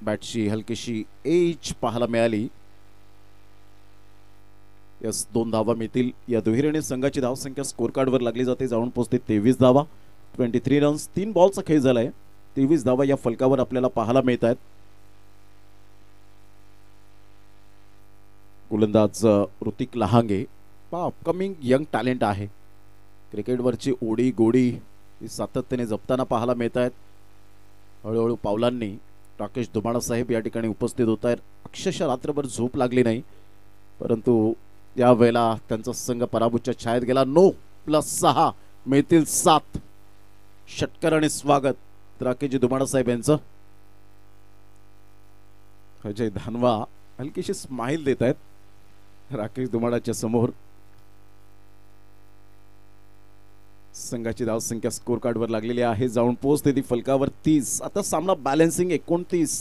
बॅटची हलकीशी एज पाहायला मिळाली. यस 2 धावा मिळतील. या दुहेरीने संघाची धावसंख्या स्कोर कार्डवर लागली जाते. जाऊन पोहोचते 23 धावा. 23 रन्स. 3 बॉलचा खेळ झालाय. 23 धावा या फलकावर आपल्याला पाहायला मिळत आहेत. गोलंदाज ऋतिक लहांगे अपकमिंग यंग टॅलेंट आहे. क्रिकेटवरची ओडी गोडी ही सातत्याने जपताना पाहायला मिळत आहेत. हळूहळू पावलांनी राकेश धुमाळ साहेब या ठिकाणी उपस्थित होत आहेत. अक्षरशः रात्रभर झोप लागली नाही, परंतु यावेळेला त्यांचा संघ पराभूतच्या छायेत गेला. 9+6 मिळतील 7. षटकार आणि स्वागत राकेश धुमाळ साहेब यांचं. अजय धानवा हलकीशी स्माइल देत आहेत राकेश धुमाळाच्या समोर. संघाची धावसंख्या स्कोर कार्डवर लागलेली आहे. जाऊन पोहोचते ती फलकावर 30. आता सामना बॅलन्सिंग 29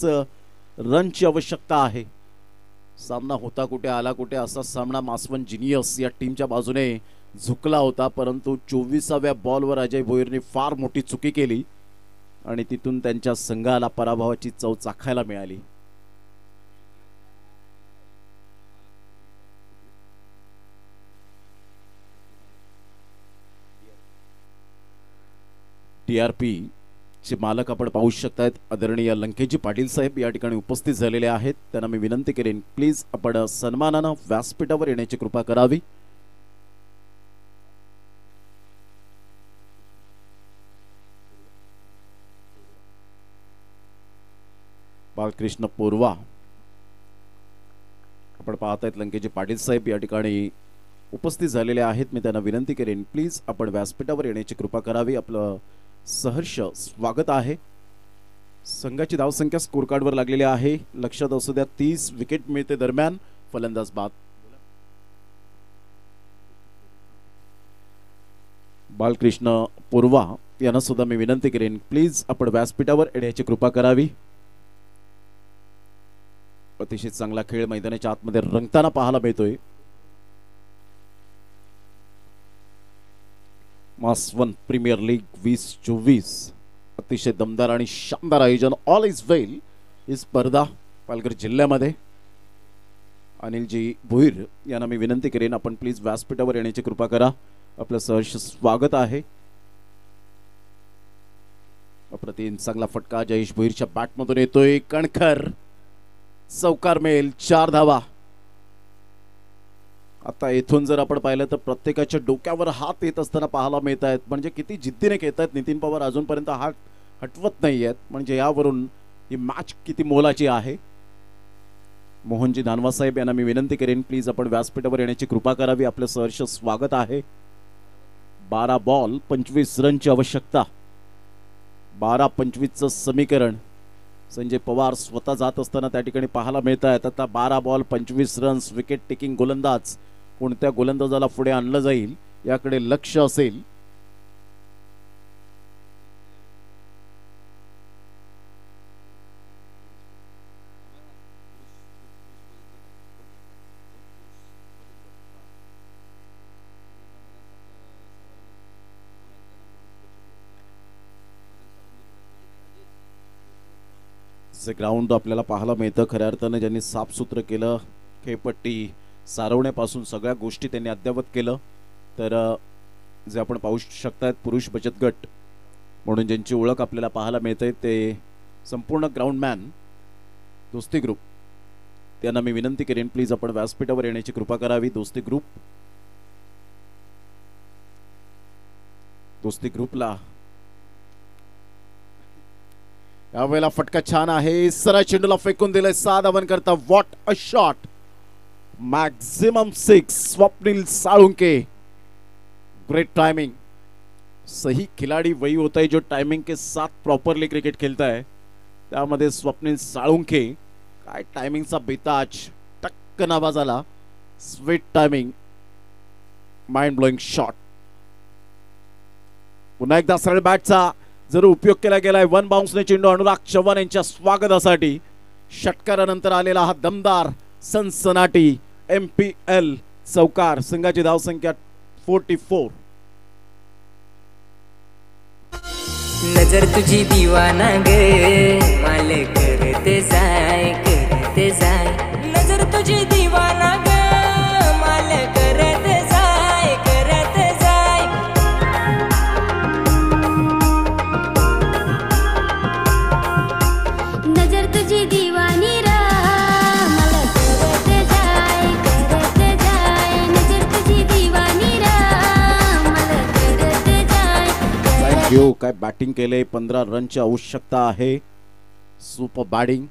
रनची आवश्यकता आहे. सामना होता कुठे आला कुठे असा सामना मासवन जिनियस या टीमच्या बाजूने झुकला होता, परंतु 24व्या बॉलवर अजय भोईरने फार मोठी चुकी केली आणि तिथून त्यांच्या संघाला पराभवाची चव चाखायला मिळाली. TRP चे मालक आपण पाहू शकतायत आदरणीय लंकेजी पाटील साहेब या ठिकाणी उपस्थित झालेले आहेत. त्यांना मी विनंती करेन प्लीज आपण सन्मानानं व्यासपीठावर येण्याची कृपा करावी. बालकृष्ण पोरवा आपण पाहतायत लंकेजी पाटील साहेब या ठिकाणी उपस्थित झालेले आहेत. मी त्यांना विनंती करेन प्लीज आपण व्यासपीठावर येण्याची कृपा करावी. आपलं सहर्ष स्वागत आहे. संघाची धावसंख्या स्कोर कार्डवर लागलेली आहे. लक्षात असू द्या 30 विकेट मिळते दरम्यान फलंदाज बाद. बालकृष्ण पोरवा यांना सुद्धा मी विनंती करेन प्लीज आपण व्यासपीठावर येण्याची कृपा करावी. अतिशय चांगला खेळ मैदानाच्या आतमध्ये रंगताना पाहायला मिळतोय. मासवन प्रीमियर लीग 2024 अतिशय दमदार आणि शानदार आयोजन. ऑल इज वेल ही स्पर्धा पालघर जिल्ह्यामध्ये. अनिलजी भोईर यांना मी विनंती करेन आपण प्लीज व्यासपीठावर येण्याची कृपा करा. आपलं सहर्ष स्वागत आहे. अप्रतिम चांगला फटका जयेश भोईरच्या बॅटमधून येतोय. कणखर चौकार मिळेल. 4 धावा. आता इथून जर आपण पाहिलं तर प्रत्येकाच्या डोक्यावर हात येत असताना पाहायला मिळत आहेत. म्हणजे किती जिद्दीने खेळत आहेत. नितीन पवार अजूनपर्यंत हात हटवत नाही आहेत. म्हणजे यावरून ही मॅच किती मोलाची आहे. मोहनजी धानवा साहेब यांना मी विनंती करेन प्लीज आपण व्यासपीठावर येण्याची कृपा करावी. आपलं सहर्ष स्वागत आहे. 12 बॉल 25 रनची आवश्यकता. 12-25चं समीकरण संजय पवार स्वतः जात असताना त्या ठिकाणी पाहायला मिळत आहेत. आता 12 बॉल 25 रन्स. विकेट टेकिंग गोलंदाज कोणत्या गोलंदाजाला पुढे आणलं जाईल याकडे लक्ष असेल. जे ग्राउंड आपल्याला पाहायला मिळतं खऱ्या अर्थानं ज्यांनी साफसूत्र केलं, खेळपट्टी सारवण्यापासून सगळ्या गोष्टी त्यांनी अद्यावत केलं. तर जे आपण पाहू शकतायत पुरुष बचत गट म्हणून ज्यांची ओळख आपल्याला पाहायला मिळते ते संपूर्ण ग्राउंडमॅन दोस्ती ग्रुप. त्यांना मी विनंती करेन प्लीज आपण व्यासपीठावर येण्याची कृपा करावी. दोस्ती ग्रुपला यावेळेला फटका छान आहे. सरा चेंडूला फेकून दिलंय. 6 धावन करता. What a shot. Maximum 6. Swapnil Salunke great timing. सही खिलाड़ी वही होता है जो टाइमिंग के साथ प्रॉपरली क्रिकेट खेलता है. त्यामध्ये स्वप्नील साळुंके काय टायमिंगचा बेताज. टक्क नावाजाला. Sweet timing. Mind blowing shot. पुन्हा एकदा सरळ बॅटचा जर उपयोग केला गेलाय. 1 बाउन्सने चेंडू अनुराग चव्हाण यांच्या स्वागतासाठी. षटकारानंतर आलेला हा दमदार सनसनाटी MPL चौकार. संघाची धावसंख्या 44. नजर तुझी दीवाना गे माले करते जाय नजर तुझी दीवाना ग माल करत जाय नजर तुझी दीवानी रा मला करत जाय नजर तुझी दीवानी रा मला करत जाय थँक्यू. काय बॅटिंग केले, 15 रनची आवश्यकता आहे. Super batting.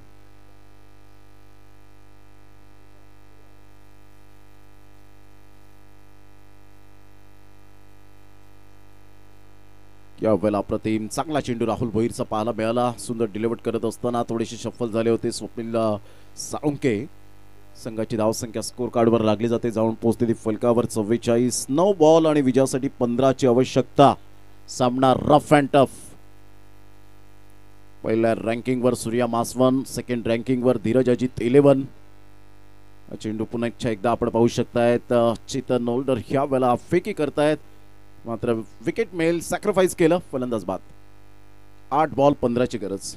यावेळेला अप्रतिम चांगला चेंडू राहुल भोईरचा पाहायला मिळाला. सुंदर डिलिव्हर करत असताना थोडेसे शफल झाले होते. स्वप्नील साळुंके संघाची धावसंख्या स्कोर कार्डवर लागली जाते. जाऊन पोहोचलेली फलकावर 44. 9 बॉल आणि विजयासाठी 15ची आवश्यकता. सामना रफ अँड टफ. पहिल्या रँकिंगवर सूर्या मासवन, सेकंड रँकिंगवर धीरज अजित 11. चेंडू पुन्हा एकदा आपण पाहू शकतायत. चेतन ओल्डर ह्या वेळेला फेकी करतायत, मात्र विकेट मिळेल. सॅक्रिफाईस केलं फलंदाज बाद. 8 बॉल 15ची गरज.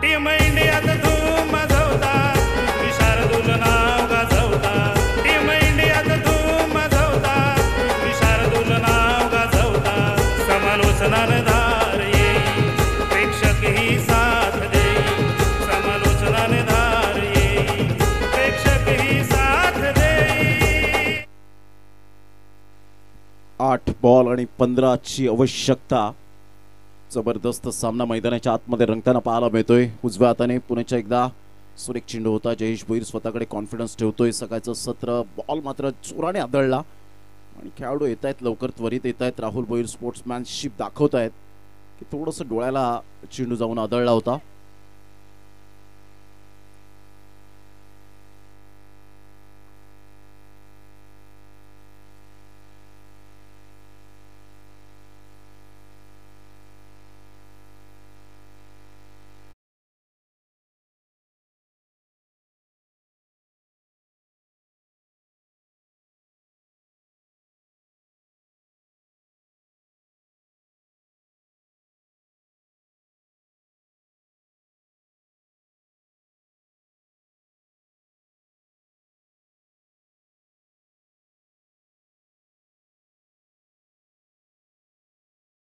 टीम इंडियात धूम मजवतात, विशारदूल नाव गाजवतात. टीम इंडियात धूम मजवतात, विशारदूल नाव गाजवतात. समालोचनाने धार येईल, प्रेक्षक ही साथ देईल. समालोचनाने धार येईल, प्रेक्षक ही साथ देईल. 8 बॉल आणि 15ची आवश्यकता. जबरदस्त सामना मैदानाच्या आतमध्ये रंगताना पाहायला मिळतोय. उजव्या हाताने पुण्याच्या एकदा सुरेख चेंडू होता. जयेश भोईर स्वतःकडे कॉन्फिडन्स ठेवतोय. सकाळचं सत्र बॉल मात्र जोराने आदळला आणि खेळाडू येत आहेत, लवकर त्वरित येत आहेत. राहुल भोईर स्पोर्ट्समॅनशिप दाखवत आहेत की थोडंसं डोळ्याला चेंडू जाऊन आदळला होता.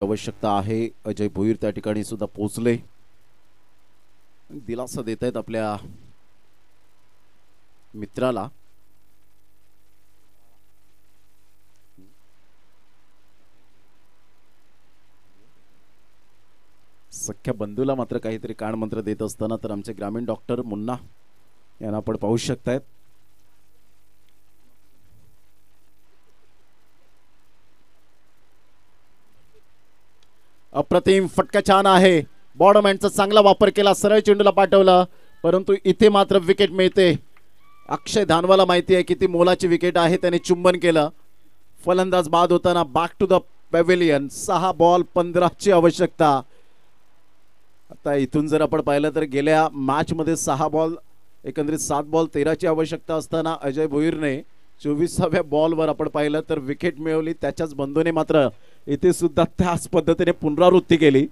आवश्यकता आहे. अजय भोईर त्या ठिकाणी सुद्धा पोहोचले. दिलासा देत आहेत आपल्या मित्राला. सख्या बंधूला मात्र काहीतरी कानमंत्र देत असताना तर आमचे ग्रामीण डॉक्टर मुन्ना यांना आपण पाहू शकतायत. अप्रतिम फटका छान आहे. बॉडमॅनचा चांगला वापर केला, सरळ चेंडूला पाठवलं, परंतु इथे मात्र विकेट मिळते. अक्षय धानवाला माहिती आहे किती मोलाची विकेट आहे, त्याने चुंबन केलं. फलंदाज बाद होताना back to the pavilion. 6 ball 15ची आवश्यकता. आता इथून जर आपण पाहिलं तर गेल्या मॅच मध्ये 6 बॉल एकंदरीत 7 बॉल 13ची आवश्यकता असताना अजय भोईरने 24व्या बॉलवर आपण पाहिलं तर विकेट मिळवली. त्याच्याच बंधूने मात्र इथे सुद्धा त्याच पद्धतीने पुनरावृत्ती केली.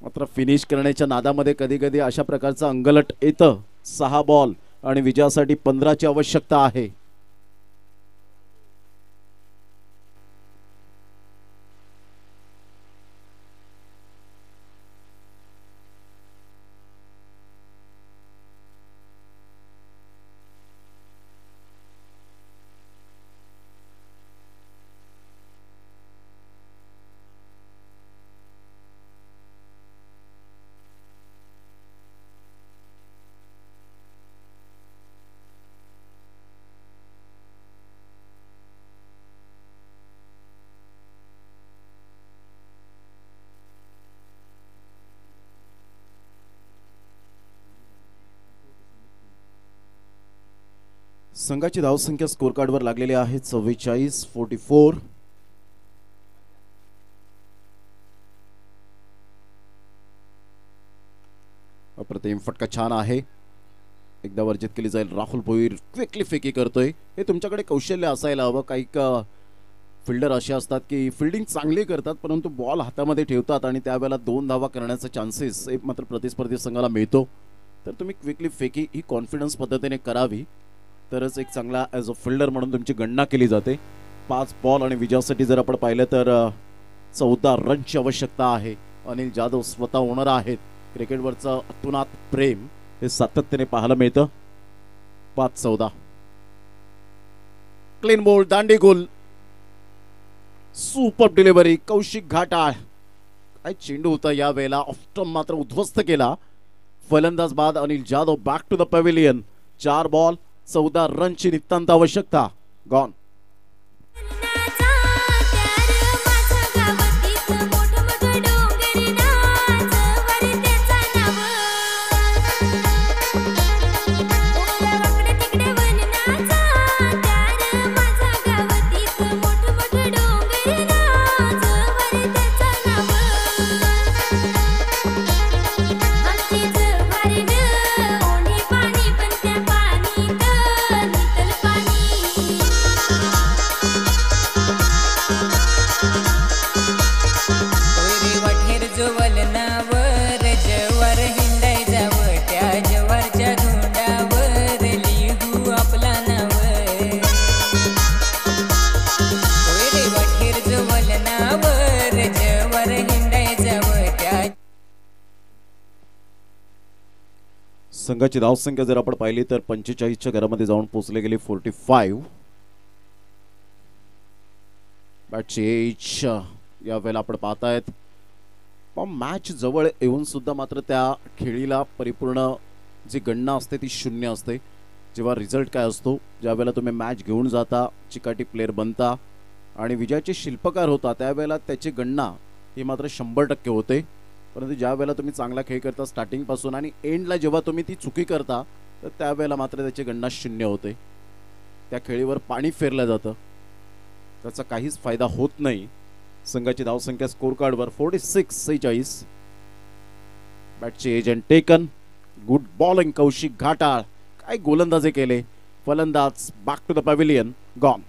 मात्र फिनिश करण्याच्या नादामध्ये कधी कधी अशा प्रकारचं अंगलट येतं. 6 बॉल आणि विजयासाठी 15ची आवश्यकता आहे. संघाची धावसंख्या स्कोर कार्डवर लागलेली आहे 44-44. अप्रतिम फटका छान आहे. एकदा वर्जित केली जाईल. राहुल भोईर क्विकली फेकी करतोय. हे तुमच्याकडे कौशल्य असायला हवं. काही फिल्डर असे असतात की फिल्डिंग चांगली करतात परंतु बॉल हातामध्ये ठेवतात आणि त्यावेळेला 2 धावा करण्याचा चान्सेस एक मात्र प्रतिस्पर्धी संघाला मिळतो. तर तुम्ही क्विकली फेकी ही कॉन्फिडन्स पद्धतीने करावी तरच एक चांगला ॲज अ फिल्डर म्हणून तुमची गणना केली जाते. 5 बॉल आणि विजयासाठी जर आपण पाहिलं तर 14 रनची आवश्यकता आहे. अनिल जाधव स्वतः ओनर आहेत. क्रिकेटवरचं अतुनात प्रेम हे सातत्याने पाहायला मिळतं. 5-14 क्लीन बॉल दांडी गोल. Super delivery Kaushik Ghatal. काय चेंडू होता या वेळेला. ऑफ मात्र उद्ध्वस्त केला. फलंदाज बाद Anil Jadhav back to the pavilion. 4 ball 14 रनची नितांत आवश्यकता. गॉन. संघाची धावसंख्या जर आपण पाहिली तर 45च्या घरामध्ये जाऊन पोहोचले गेले. 45. बॅटची एज या वेळेला आपण पाहतायत. मॅच जवळ येऊन सुद्धा मात्र त्या खेळीला परिपूर्ण जी गणना असते ती 0 असते. जेव्हा रिझल्ट काय असतो ज्या वेळेला तुम्ही मॅच घेऊन जाता चिकाटी प्लेअर बनता आणि विजयाचे शिल्पकार होता त्यावेळेला त्याची गणना ही मात्र 100% होते. परंतु ज्या वेळेला तुम्ही चांगला खेळ करता स्टार्टिंगपासून आणि एंडला जेव्हा तुम्ही ती चुकी करता तर त्यावेळेला मात्र त्याची गणना 0 होते. त्या खेळीवर पाणी फेरलं जातं. त्याचा काहीच फायदा होत नाही. संघाची धावसंख्या स्कोर कार्डवर 46-46. बॅटची edge and taken. Good bowling Kaushik Ghatal. काय गोलंदाजी केले. फलंदाज back to the pavilion. Gone.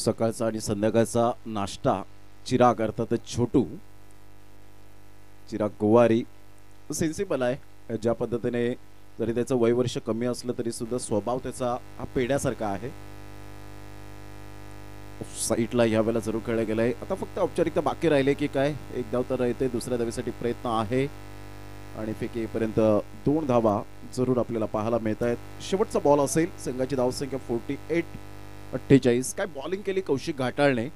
सकाळचा आणि संध्याकाळचा नाश्ता चिराग अर्थात छोटू. चिराग गोवारी सेन्सिबल आहे. ज्या पद्धतीने जरी त्याचं वयवर्ष कमी असलं तरी सुद्धा स्वभाव त्याचा हा पेड्यासारखा आहे. साईडला ह्या वेळेला जरूर खेळला गेलाय. आता फक्त औपचारिकता बाकी राहिले की काय. एक धाव तर येते. दुसऱ्या धावेसाठी प्रयत्न आहे आणि फेकीपर्यंत 2 धावा जरूर आपल्याला पाहायला मिळत आहेत. शेवटचा बॉल असेल. संघाची धावसंख्या 48-48. काय बॉलिंग केली कौशिक घाटाळने.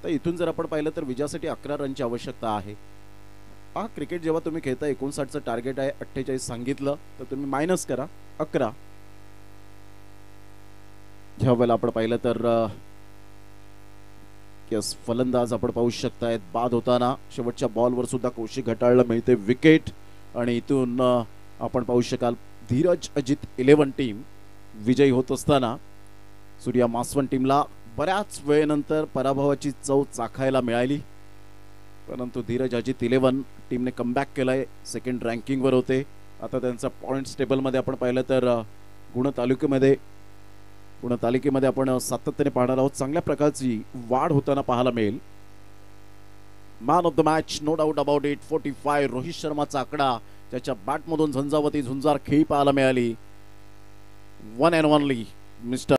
तर इथून जर आपण पाहिलं तर विजयासाठी 11 रनची आवश्यकता आहे. हा क्रिकेट जेव्हा तुम्ही खेळता 59चं टार्गेट आहे 48 सांगितलं तर तुम्ही मायनस करा 11. ह्या वेळेला आपण पाहिलं तर यस फलंदाज आपण पाहू शकतायत बाद होताना. शेवटच्या बॉलवर सुद्धा कौशिक घाटाळला मिळते विकेट आणि इथून आपण पाहू शकाल धीरज अजित 11 टीम विजयी होत असताना सूर्या मासवण टीमला बऱ्याच वेळेनंतर पराभवाची चव चाखायला मिळाली. परंतु धीरज अजित 11 टीमने कमबॅक केलाय. सेकंड रँकिंगवर होते. आता त्यांचा पॉइंट्स टेबलमध्ये आपण पाहिलं तर गुणतालिकेमध्ये आपण सातत्याने पाहणार आहोत. चांगल्या प्रकारची वाढ होताना पाहायला मिळेल. Man of the match no doubt about it 45. Rohit शर्माचा आकडा त्याच्या बॅटमधून झंझावती झुंजार खेळी पाहायला मिळाली. One and only mister